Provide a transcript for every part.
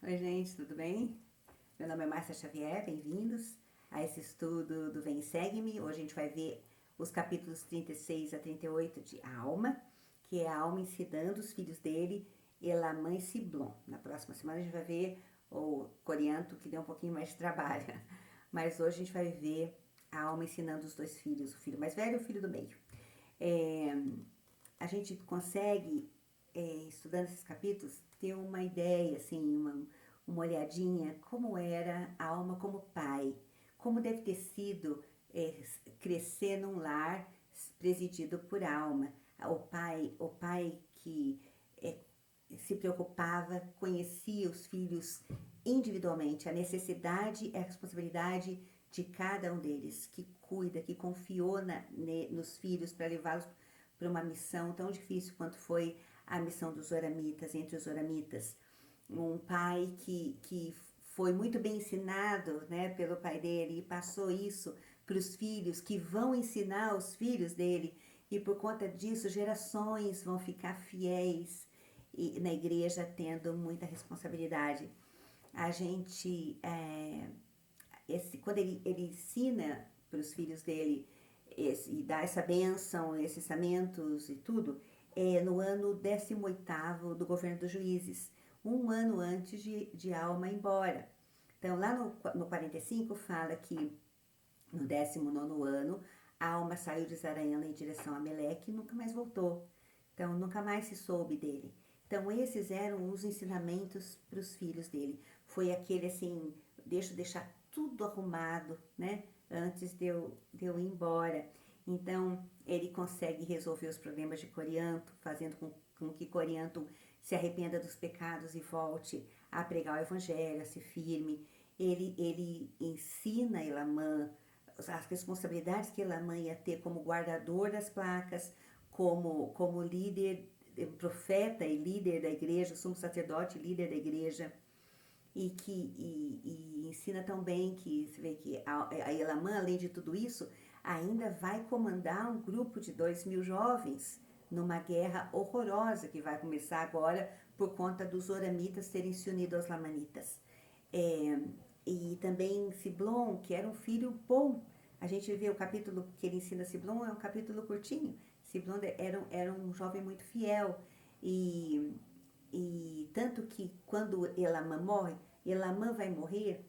Oi, gente, tudo bem? Meu nome é Márcia Xavier, bem-vindos a esse estudo do Vem e Segue-me. Hoje a gente vai ver os capítulos 36 a 38 de Alma, que é a Alma ensinando os filhos dele, Elamã e Siblon. Na próxima semana a gente vai ver o Corianto, que deu um pouquinho mais de trabalho. Mas hoje a gente vai ver a Alma ensinando os dois filhos, o filho mais velho e o filho do meio. É, a gente consegue, estudando esses capítulos, ter uma ideia, assim, uma olhadinha como era a alma como pai, como deve ter sido crescer num lar presidido por alma. O pai que se preocupava, conhecia os filhos individualmente, a necessidade e a responsabilidade de cada um deles, que cuida, que confiou nos filhos para levá-los para uma missão tão difícil quanto foi a missão dos oramitas, entre os oramitas. Um pai que foi muito bem ensinado, né, pelo pai dele e passou isso para os filhos, que vão ensinar os filhos dele, e por conta disso gerações vão ficar fiéis e, na igreja, tendo muita responsabilidade. A gente, quando ele ensina para os filhos dele e dá essa bênção, esses sacramentos e tudo, no ano 18º do governo dos juízes, um ano antes de Alma ir embora. Então, lá no 45 fala que no 19º ano, Alma saiu de Zarayana em direção a Meleque e nunca mais voltou. Então, nunca mais se soube dele. Então, esses eram os ensinamentos para os filhos dele. Foi aquele assim, deixar tudo arrumado, né? Antes de eu ir embora. Então, ele consegue resolver os problemas de Corianto, fazendo com que Corianto se arrependa dos pecados e volte a pregar o evangelho, a ser firme. Ele ensina Elamã as responsabilidades que Elamã ia ter como guardador das placas, como líder, profeta e líder da igreja, sumo sacerdote e líder da igreja, e ensina também que você vê que a Elamã, além de tudo isso, ainda vai comandar um grupo de 2.000 jovens numa guerra horrorosa que vai começar agora por conta dos oramitas terem se unido aos lamanitas. É, e também Siblon, que era um filho bom. A gente vê o capítulo que ele ensina Siblon, é um capítulo curtinho. Siblon era um jovem muito fiel. E tanto que quando Elamã morre, Elamã vai morrer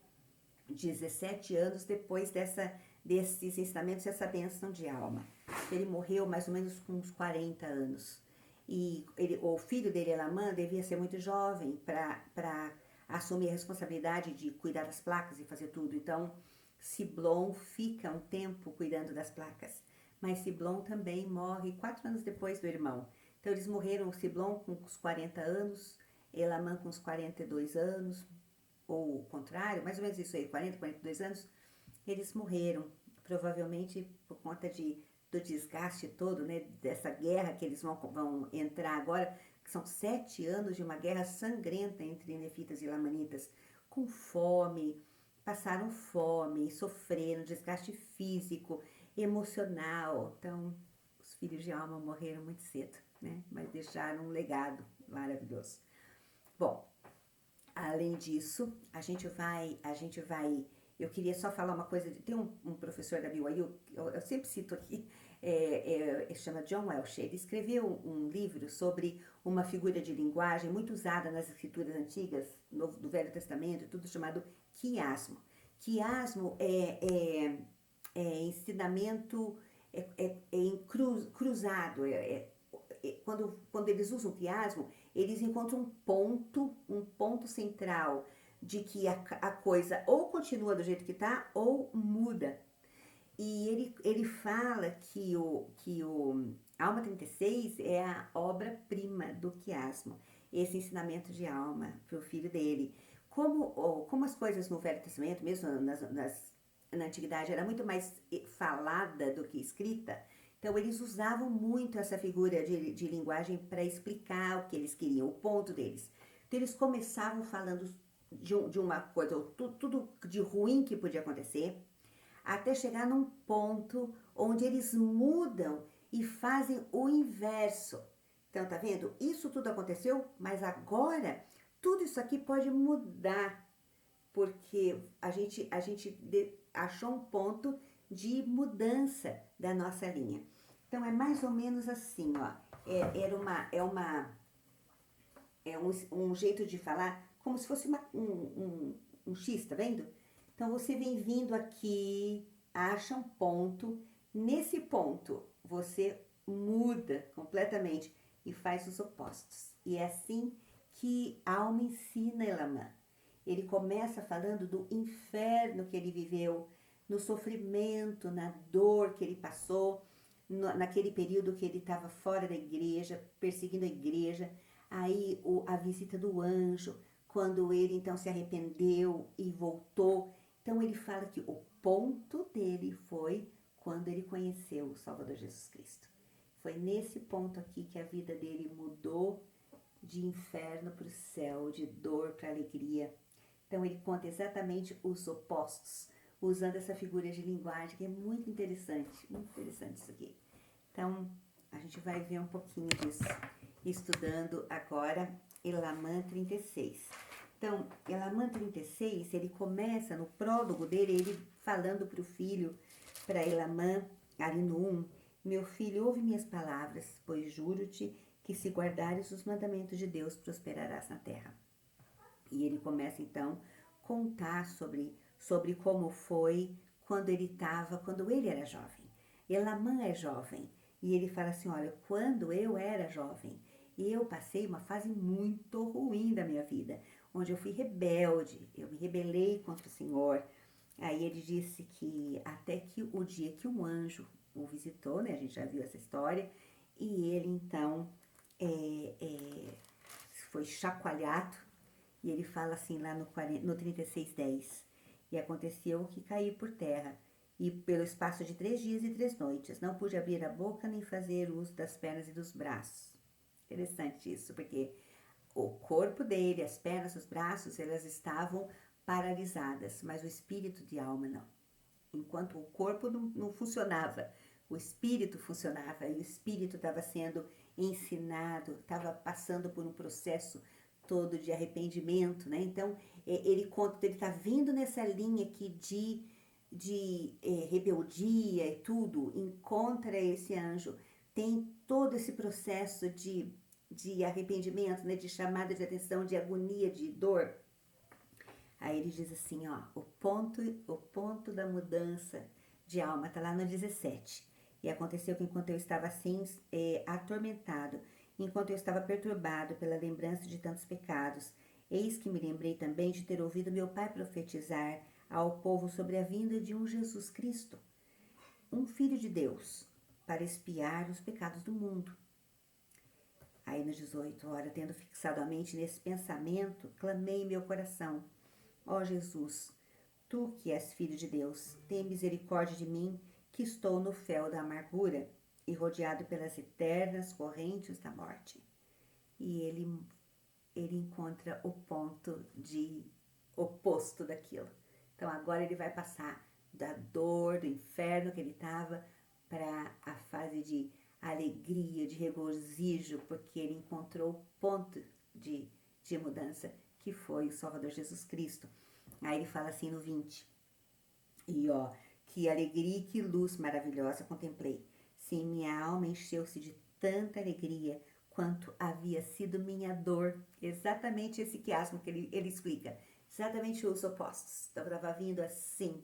17 anos depois desses ensinamentos, dessa bênção de alma. Ele morreu mais ou menos com uns 40 anos. E o filho dele, Elamã, devia ser muito jovem para assumir a responsabilidade de cuidar das placas e fazer tudo. Então, Siblon fica um tempo cuidando das placas. Mas Siblon também morre 4 anos depois do irmão. Então, eles morreram, Siblon com uns 40 anos, Elamã com uns 42 anos, ou o contrário, mais ou menos isso aí, 40, 42 anos, eles morreram, provavelmente por conta do desgaste todo, né, dessa guerra que eles vão entrar agora, que são 7 anos de uma guerra sangrenta entre nefitas e lamanitas, com fome, passaram fome, sofreram desgaste físico, emocional. Então, os filhos de Alma morreram muito cedo, né, mas deixaram um legado maravilhoso. Bom, além disso, eu queria só falar uma coisa, tem um professor da BYU, eu sempre cito aqui, chama John Welsh, ele escreveu um livro sobre uma figura de linguagem muito usada nas escrituras antigas, do Velho Testamento, tudo chamado quiasmo. Quiasmo é ensinamento cruzado, quando eles usam o quiasmo, eles encontram um ponto central de que a coisa ou continua do jeito que está ou muda. E ele fala que o Alma 36 é a obra-prima do quiasmo, esse ensinamento de alma para o filho dele. Como as coisas no Velho Testamento, mesmo na Antiguidade, era muito mais falada do que escrita, então eles usavam muito essa figura de linguagem para explicar o que eles queriam, o ponto deles. Então eles começavam falando de uma coisa, tudo de ruim que podia acontecer, até chegar num ponto onde eles mudam e fazem o inverso. Então, tá vendo? Isso tudo aconteceu, mas agora tudo isso aqui pode mudar, porque a gente achou um ponto de mudança da nossa linha. Então, é mais ou menos assim, ó. É um jeito de falar como se fosse um X, tá vendo? Então, você vem vindo aqui, acha um ponto. Nesse ponto, você muda completamente e faz os opostos. E é assim que a alma ensina Elamã. Ele começa falando do inferno que ele viveu, no sofrimento, na dor que ele passou, naquele período que ele estava fora da igreja, perseguindo a igreja. Aí a visita do anjo, quando ele então se arrependeu e voltou. Então ele fala que o ponto dele foi quando ele conheceu o Salvador Jesus Cristo. Foi nesse ponto aqui que a vida dele mudou de inferno para o céu, de dor para alegria. Então ele conta exatamente os opostos, usando essa figura de linguagem que é muito interessante isso aqui. Então a gente vai ver um pouquinho disso, estudando agora Elamã 36. Então, Elamã 36, ele começa no prólogo dele, ele falando para o filho, para Elamã, ali no 1, meu filho, ouve minhas palavras, pois juro-te que se guardares os mandamentos de Deus, prosperarás na terra. E ele começa então a contar sobre como foi quando ele era jovem. Elamã é jovem. E ele fala assim, olha, quando eu era jovem, eu passei uma fase muito ruim da minha vida, onde eu fui rebelde, eu me rebelei contra o Senhor. Aí ele disse que até que o dia que um anjo o visitou, né, a gente já viu essa história, e ele então foi chacoalhado, e ele fala assim lá no 36:10, e aconteceu que caí por terra, e pelo espaço de 3 dias e 3 noites, não pude abrir a boca nem fazer uso das pernas e dos braços. Interessante isso, porque o corpo dele, as pernas, os braços, elas estavam paralisadas, mas o espírito de alma não. Enquanto o corpo não funcionava, o espírito funcionava, e o espírito estava sendo ensinado, estava passando por um processo todo de arrependimento, né? Então, ele conta, ele está vindo nessa linha aqui de rebeldia e tudo, encontra esse anjo, tem todo esse processo de arrependimento, né? De chamada de atenção, de agonia, de dor. Aí ele diz assim, ó, o ponto da mudança de alma, está lá no 17. E aconteceu que enquanto eu estava assim, atormentado, enquanto eu estava perturbado pela lembrança de tantos pecados, eis que me lembrei também de ter ouvido meu pai profetizar ao povo sobre a vinda de um Jesus Cristo, um Filho de Deus, para expiar os pecados do mundo. Aí no 18, ora, tendo fixado a mente nesse pensamento, clamei em meu coração, ó Jesus, tu que és Filho de Deus, tem misericórdia de mim, que estou no fel da amargura e rodeado pelas eternas correntes da morte. E ele encontra o ponto de oposto daquilo. Então agora ele vai passar da dor, do inferno que ele estava, para a fase de alegria, de regozijo, porque ele encontrou o ponto de mudança, que foi o Salvador Jesus Cristo. Aí ele fala assim no 20, e ó, que alegria e que luz maravilhosa contemplei. Sim, minha alma encheu-se de tanta alegria quanto havia sido minha dor. Exatamente esse quiasmo que ele explica. Exatamente os opostos. Então estava vindo assim,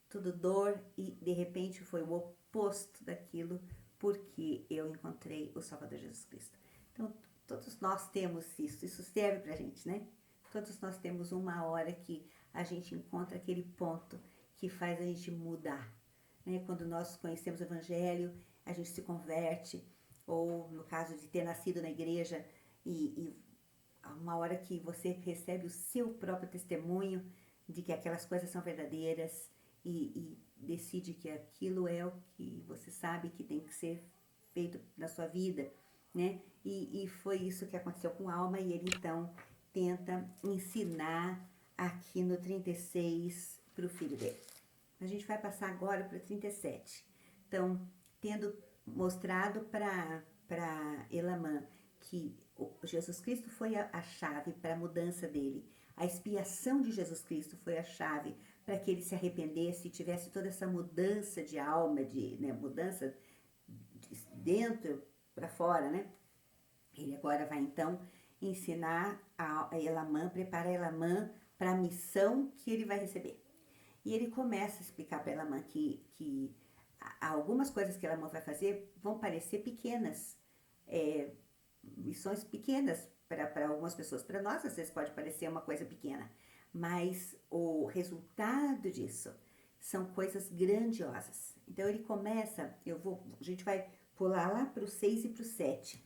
tudo dor, e de repente foi o oposto daquilo, porque eu encontrei o Salvador Jesus Cristo. Então todos nós temos isso serve pra gente, né? Todos nós temos uma hora que a gente encontra aquele ponto que faz a gente mudar, né? Quando nós conhecemos o Evangelho, a gente se converte, ou no caso de ter nascido na igreja, e uma hora que você recebe o seu próprio testemunho de que aquelas coisas são verdadeiras, e decide que aquilo é o que você sabe que tem que ser feito na sua vida, né? E foi isso que aconteceu com a Alma, e ele então tenta ensinar aqui no 36 para o filho dele. A gente vai passar agora para o 37. Então, tendo mostrado para Elamã que Jesus Cristo foi a chave para a mudança dele. A expiação de Jesus Cristo foi a chave para que ele se arrependesse e tivesse toda essa mudança de alma, mudança de dentro para fora, né? Ele agora vai então ensinar a Elamã, preparar Elamã para a missão que ele vai receber. E ele começa a explicar para Elamã que algumas coisas que Elamã vai fazer vão parecer pequenas, missões pequenas para algumas pessoas. Para nós, às vezes, pode parecer uma coisa pequena, mas o resultado disso são coisas grandiosas. Então ele começa, a gente vai pular lá para o 6 e para o 7.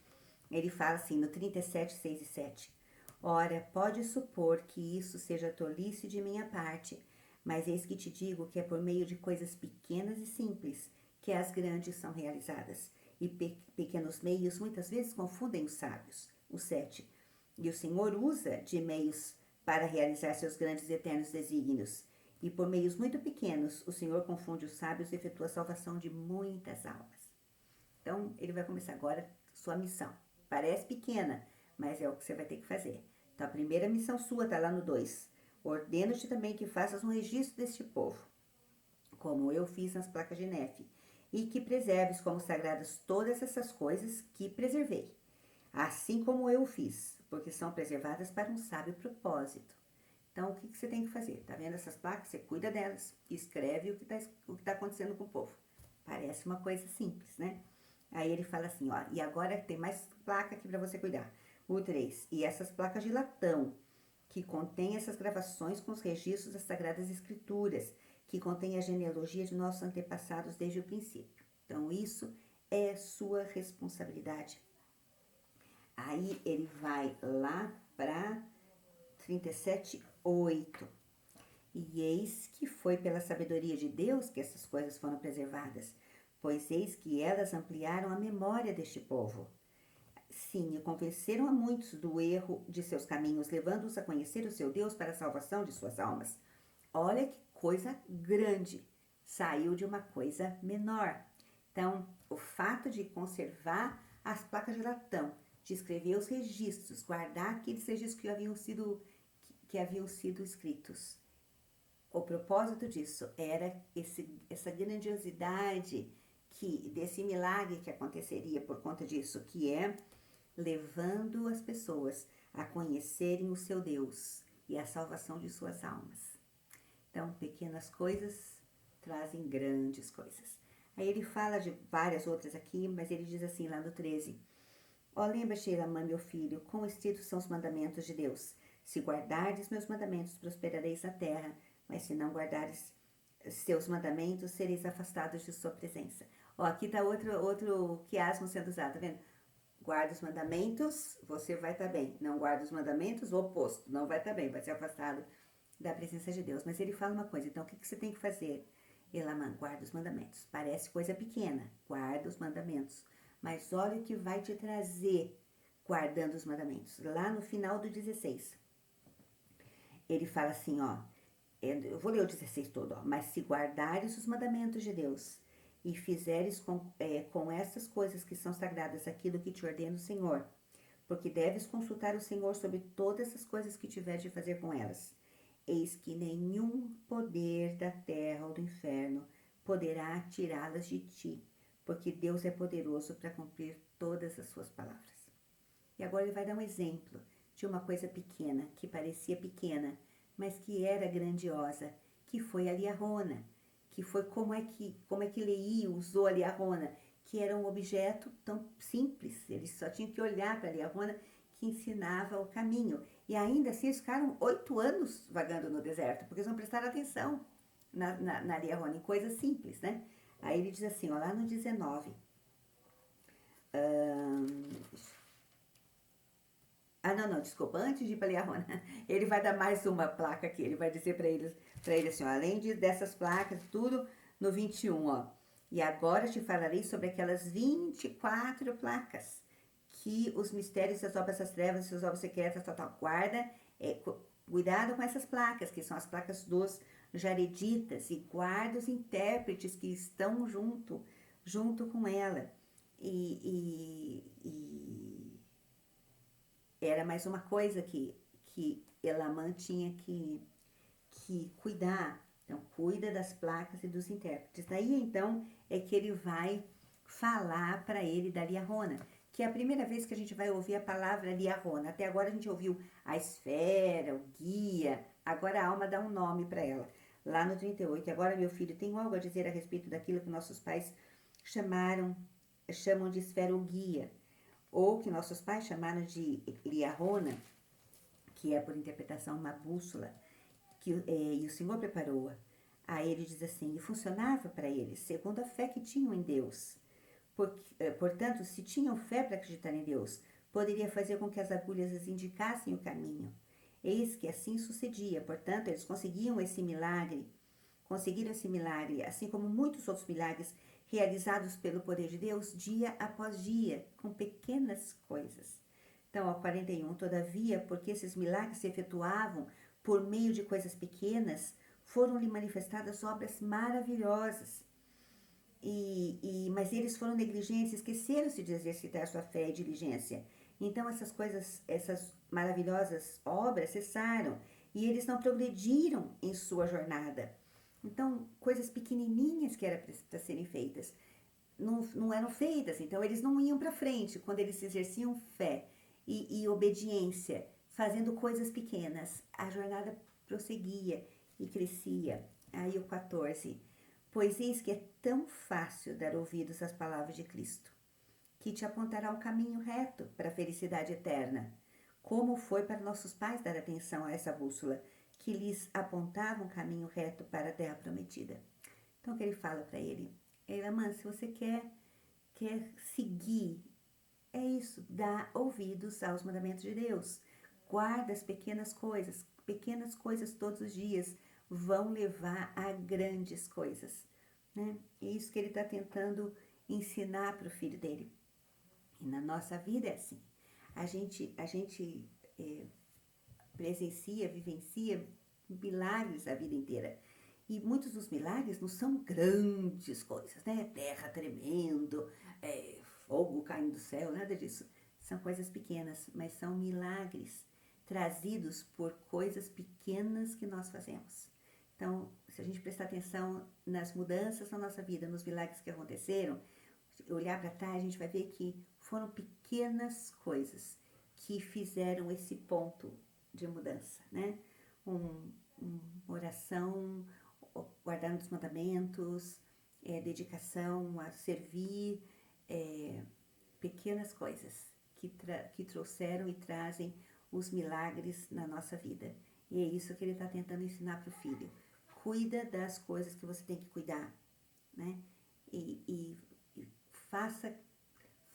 Ele fala assim, no 37, 6 e 7. Ora, pode supor que isso seja tolice de minha parte, mas eis que te digo que é por meio de coisas pequenas e simples que as grandes são realizadas. E pequenos meios muitas vezes confundem os sábios. O 7. E o Senhor usa de meios para realizar seus grandes e eternos desígnios. E por meios muito pequenos, o Senhor confunde os sábios e efetua a salvação de muitas almas. Então, ele vai começar agora sua missão. Parece pequena, mas é o que você vai ter que fazer. Então, a primeira missão sua está lá no 2. Ordeno-te também que faças um registro deste povo, como eu fiz nas placas de Nefe, e que preserves como sagradas todas essas coisas que preservei, assim como eu fiz, porque são preservadas para um sábio propósito. Então, o que você tem que fazer? Tá vendo essas placas? Você cuida delas, escreve o que tá acontecendo com o povo. Parece uma coisa simples, né? Aí ele fala assim, ó, e agora tem mais placa aqui para você cuidar. O 3, e essas placas de latão, que contém essas gravações com os registros das Sagradas Escrituras, que contém a genealogia de nossos antepassados desde o princípio. Então, isso é sua responsabilidade. Aí ele vai lá para 37:8. E eis que foi pela sabedoria de Deus que essas coisas foram preservadas, pois eis que elas ampliaram a memória deste povo. Sim, e convenceram a muitos do erro de seus caminhos, levando-os a conhecer o seu Deus para a salvação de suas almas. Olha que coisa grande, saiu de uma coisa menor. Então, o fato de conservar as placas de latão, de escrever os registros, guardar aqueles registros que haviam sido escritos. O propósito disso era essa grandiosidade desse milagre que aconteceria por conta disso, que é levando as pessoas a conhecerem o seu Deus e a salvação de suas almas. Então, pequenas coisas trazem grandes coisas. Aí ele fala de várias outras aqui, mas ele diz assim lá no 13. Ó, lembra-te, Elamã, meu filho, quão estritos são os mandamentos de Deus. Se guardardes meus mandamentos, prosperareis na terra, mas se não guardares seus mandamentos, sereis afastados de sua presença. Ó, aqui está outro quiasmo sendo usado, tá vendo? Guarda os mandamentos, você vai estar bem. Não guarda os mandamentos, o oposto, não vai estar bem, vai ser afastado da presença de Deus. Mas ele fala uma coisa, então o que você tem que fazer? Elamã, guarda os mandamentos. Parece coisa pequena, guarda os mandamentos. Mas olha o que vai te trazer guardando os mandamentos. Lá no final do 16, ele fala assim, ó, eu vou ler o 16 todo, ó. Mas se guardares os mandamentos de Deus e fizeres com essas coisas que são sagradas aquilo que te ordena o Senhor, porque deves consultar o Senhor sobre todas as coisas que tiveres de fazer com elas. Eis que nenhum poder da terra ou do inferno poderá tirá-las de ti, porque Deus é poderoso para cumprir todas as suas palavras. E agora ele vai dar um exemplo de uma coisa pequena, que parecia pequena, mas que era grandiosa, que foi a liarona, que foi como é que Leí usou a liarona, que era um objeto tão simples, eles só tinham que olhar para a liarona que ensinava o caminho. E ainda assim eles ficaram 8 anos vagando no deserto, porque eles não prestaram atenção na liarona, em coisas simples, né? Aí ele diz assim, ó, lá no 19, desculpa, antes de ir para Liarona, ele vai dar mais uma placa aqui, ele vai dizer para ele assim, ó, além dessas placas, tudo, no 21, ó, e agora te falarei sobre aquelas 24 placas, que os mistérios das obras das trevas, suas obras secretas, tal, guarda, cuidado com essas placas, que são as placas dos jareditas, e guarda os intérpretes que estão junto com ela, era mais uma coisa que Elamã tinha que cuidar. Então, cuida das placas e dos intérpretes. Daí, então, é que ele vai falar para ele da liarona, que é a primeira vez que a gente vai ouvir a palavra liarona. Até agora a gente ouviu a esfera, o guia, agora a alma dá um nome para ela. Lá no 38, agora, meu filho, tenho algo a dizer a respeito daquilo que nossos pais chamam de esfera ou guia, ou que nossos pais chamaram de liarona, que é por interpretação uma bússola, e o Senhor preparou-a. Aí ele diz assim, e funcionava para eles, segundo a fé que tinham em Deus. Portanto, se tinham fé para acreditar em Deus, poderia fazer com que as agulhas lhes indicassem o caminho. Eis que assim sucedia. Portanto, eles conseguiram esse milagre, assim como muitos outros milagres realizados pelo poder de Deus, dia após dia, com pequenas coisas. Então, ao 41, todavia, porque esses milagres se efetuavam por meio de coisas pequenas, foram-lhe manifestadas obras maravilhosas. Mas eles foram negligentes, esqueceram-se de exercitar sua fé e diligência. Então essas maravilhosas obras cessaram e eles não progrediram em sua jornada. Então, coisas pequenininhas que eram para serem feitas, não eram feitas. Então, eles não iam para frente quando eles exerciam fé e obediência, fazendo coisas pequenas. A jornada prosseguia e crescia. Aí o 14. Pois eis que é tão fácil dar ouvidos às palavras de Cristo, que te apontará um caminho reto para a felicidade eterna, como foi para nossos pais dar atenção a essa bússola, que lhes apontava um caminho reto para a terra prometida. Então, o que ele fala para ele? Elamã, se você quer seguir, é isso, dá ouvidos aos mandamentos de Deus. Guarda as pequenas coisas todos os dias vão levar a grandes coisas, né? É isso que ele está tentando ensinar para o filho dele. E na nossa vida é assim. A gente presencia, vivencia milagres a vida inteira. E muitos dos milagres não são grandes coisas, né? Terra tremendo, fogo caindo do céu, nada disso. São coisas pequenas, mas são milagres trazidos por coisas pequenas que nós fazemos. Então, se a gente prestar atenção nas mudanças na nossa vida, nos milagres que aconteceram, olhar para trás, a gente vai ver que foram pequenas coisas que fizeram esse ponto de mudança, né? Uma oração, guardando os mandamentos, dedicação a servir, pequenas coisas que trouxeram e trazem os milagres na nossa vida. E é isso que ele está tentando ensinar para o filho. Cuida das coisas que você tem que cuidar, né? E faça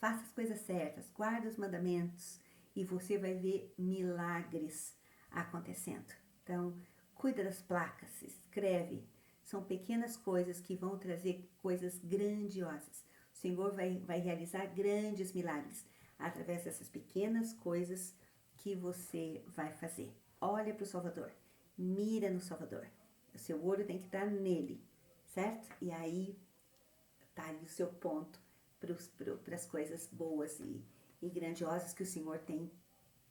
as coisas certas, guarda os mandamentos e você vai ver milagres acontecendo. Então, cuida das placas, escreve. São pequenas coisas que vão trazer coisas grandiosas. O Senhor vai realizar grandes milagres através dessas pequenas coisas que você vai fazer. Olha para o Salvador, mira no Salvador. O seu olho tem que estar nele, certo? E aí está ali o seu ponto para as coisas boas e grandiosas que o Senhor tem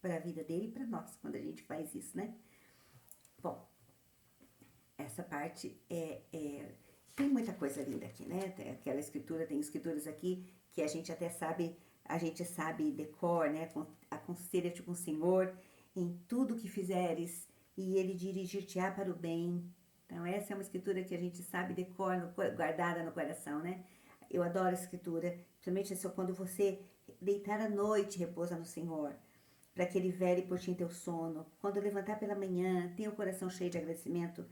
para a vida dele e para nós, quando a gente faz isso, né? Bom, essa parte tem muita coisa linda aqui, né? Tem escrituras aqui que a gente até sabe, decor, né? Aconselha-te com o Senhor em tudo que fizeres e ele dirigir-te-á para o bem. Então, essa é uma escritura que a gente sabe decor, guardada no coração, né? Eu adoro a escritura, principalmente quando você deitar à noite, repousa no Senhor, para que Ele vele por ti em teu sono. Quando levantar pela manhã, tenha o coração cheio de agradecimento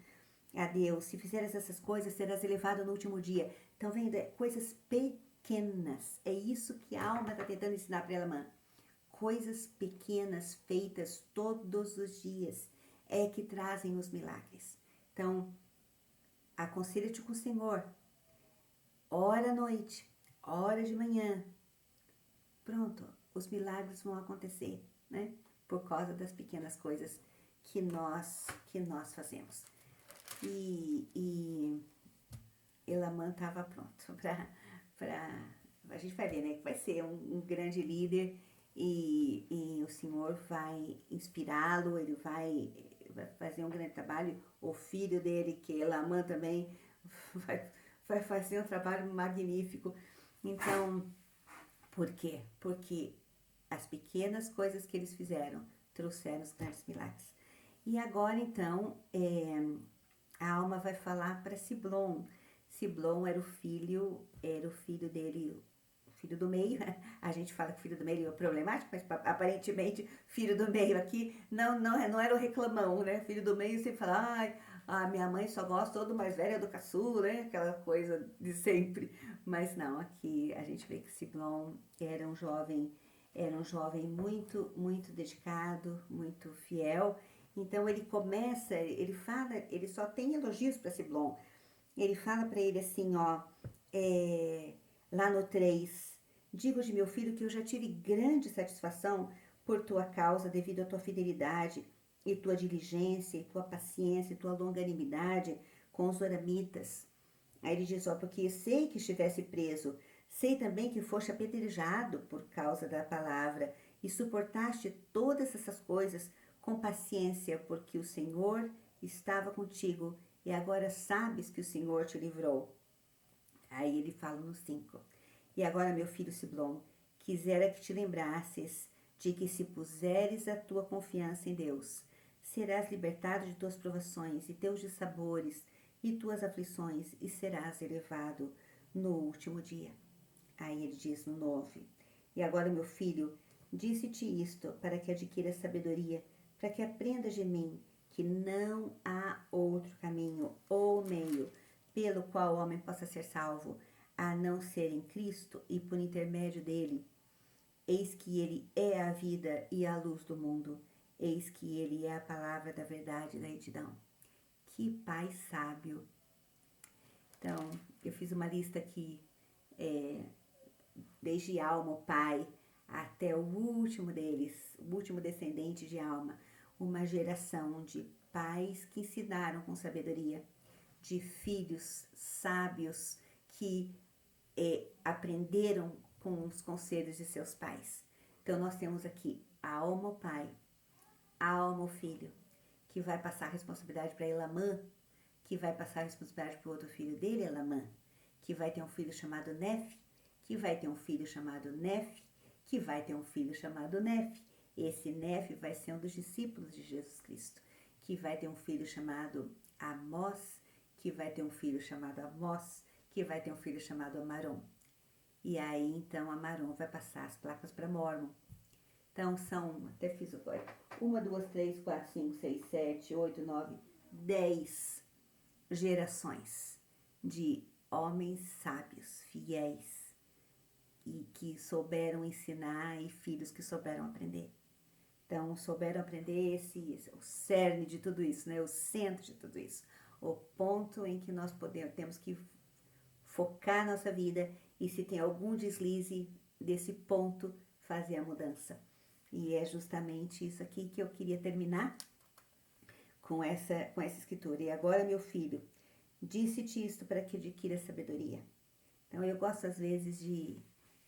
a Deus. Se fizeres essas coisas, serás elevado no último dia. Então, vendo, coisas pequenas. É isso que a alma está tentando ensinar para ela, coisas pequenas feitas todos os dias é que trazem os milagres. Então, aconselha-te com o Senhor. Ora à noite, ora de manhã. Pronto, os milagres vão acontecer, né? Por causa das pequenas coisas que nós fazemos. E Elamã estava pronto para a gente vai ver, né? Que vai ser um grande líder e o Senhor vai inspirá-lo, ele vai fazer um grande trabalho. O filho dele, que é Elamã também, vai, vai fazer um trabalho magnífico. Então, por quê? Porque as pequenas coisas que eles fizeram trouxeram os grandes milagres. E agora, então, a Alma vai falar para Siblom. Siblom era o filho dele, o filho do meio. A gente fala que o filho do meio é problemático, mas aparentemente filho do meio aqui não era o reclamão, né? Filho do meio sempre fala, ai, a minha mãe só gosta do mais velho do caçula, né? Aquela coisa de sempre. Mas não, aqui a gente vê que Siblom era um jovem muito, muito dedicado, muito fiel. Então ele começa, ele só tem elogios para Siblom. Ele fala para ele assim, ó, lá no 3, digo de meu filho que eu já tive grande satisfação por tua causa, devido à tua fidelidade e tua diligência, e tua paciência, e tua longanimidade com os oramitas. Aí ele diz, ó, porque sei que estivesse preso, sei também que foste apedrejado por causa da palavra, e suportaste todas essas coisas com paciência, porque o Senhor estava contigo, e agora sabes que o Senhor te livrou. Aí ele fala no 5. E agora, meu filho Siblom, quisera que te lembrasses de que se puseres a tua confiança em Deus, serás libertado de tuas provações e teus dissabores e tuas aflições, e serás elevado no último dia. Aí ele diz no 9. E agora, meu filho, disse-te isto para que adquiras sabedoria, para que aprendas de mim que não há outro caminho ou meio pelo qual o homem possa ser salvo, a não ser em Cristo e por intermédio dele. Eis que ele é a vida e a luz do mundo. Eis que ele é a palavra da verdade e da retidão. Que pai sábio! Então, eu fiz uma lista aqui, desde Alma, o pai, até o último deles, o último descendente de Alma, uma geração de pais que ensinaram com sabedoria, de filhos sábios que aprenderam com os conselhos de seus pais. Então, nós temos aqui a Alma, o pai, a Alma, o filho, que vai passar a responsabilidade para Elamã, que vai passar a responsabilidade para o outro filho dele, Elamã, que vai ter um filho chamado Nef, que vai ter um filho chamado Nef, que vai ter um filho chamado Nef. Esse Nef vai ser um dos discípulos de Jesus Cristo, que vai ter um filho chamado Amós, que vai ter um filho chamado Amós, que vai ter um filho chamado Amarom. E aí, então, Amarom vai passar as placas para Mormon. Então, são, até fiz o código, 1, 2, 3, 4, 5, 6, 7, 8, 9, 10 gerações de homens sábios, fiéis, e que souberam ensinar, e filhos que souberam aprender. Então, souberam aprender esse o cerne de tudo isso, né? O centro de tudo isso. O ponto em que nós temos que focar nossa vida, e se tem algum deslize desse ponto, fazer a mudança. E é justamente isso aqui que eu queria terminar com essa escritura. E agora, meu filho, disse-te isto para que adquira sabedoria. Então, eu gosto às vezes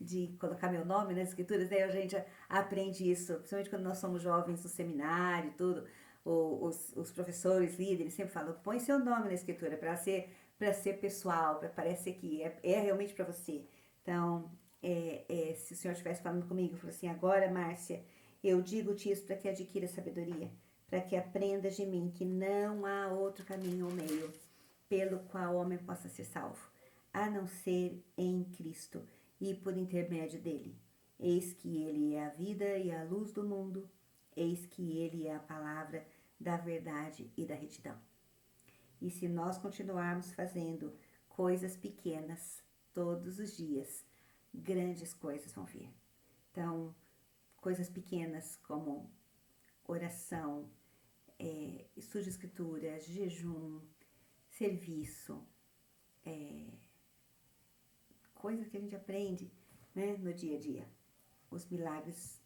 de colocar meu nome nas escrituras, né? A gente aprende isso, principalmente quando nós somos jovens no seminário, tudo. Os professores, líderes, sempre falam, põe seu nome na escritura para ser pessoal, para parecer que é realmente para você. Então, se o Senhor estivesse falando comigo, eu falo assim, agora, Márcia, eu digo-te isso para que adquira sabedoria, para que aprendas de mim que não há outro caminho ou meio pelo qual o homem possa ser salvo, a não ser em Cristo e por intermédio dele. Eis que ele é a vida e a luz do mundo, eis que ele é a palavra da verdade e da retidão. E se nós continuarmos fazendo coisas pequenas todos os dias, grandes coisas vão vir. Então, coisas pequenas como oração, estudo de escrituras, jejum, serviço, coisas que a gente aprende, né, no dia a dia. Os milagres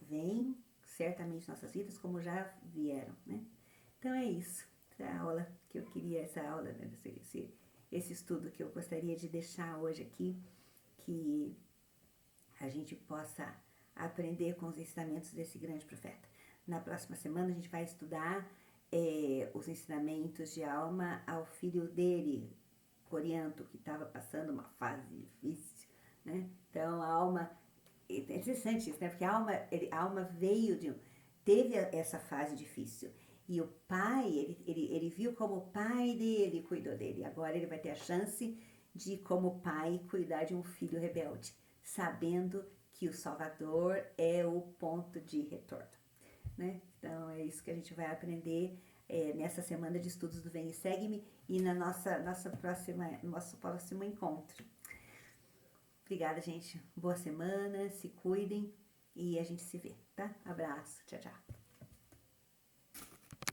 vêm certamente em nossas vidas, como já vieram, né? Então é isso, essa aula que eu queria, né, esse estudo que eu gostaria de deixar hoje aqui, que a gente possa aprender com os ensinamentos desse grande profeta. Na próxima semana a gente vai estudar os ensinamentos de Alma ao filho dele, Corianto, que estava passando uma fase difícil, né? Então a Alma, é interessante isso, né? Porque a Alma teve essa fase difícil. E o pai, ele viu como o pai dele cuidou dele. Agora ele vai ter a chance de, como pai, cuidar de um filho rebelde, sabendo que o Salvador é o ponto de retorno, né? Então é isso que a gente vai aprender nessa semana de estudos do Vem e Segue-me e no nosso próximo encontro. Obrigada, gente. Boa semana, se cuidem e a gente se vê, tá? Abraço, tchau, tchau.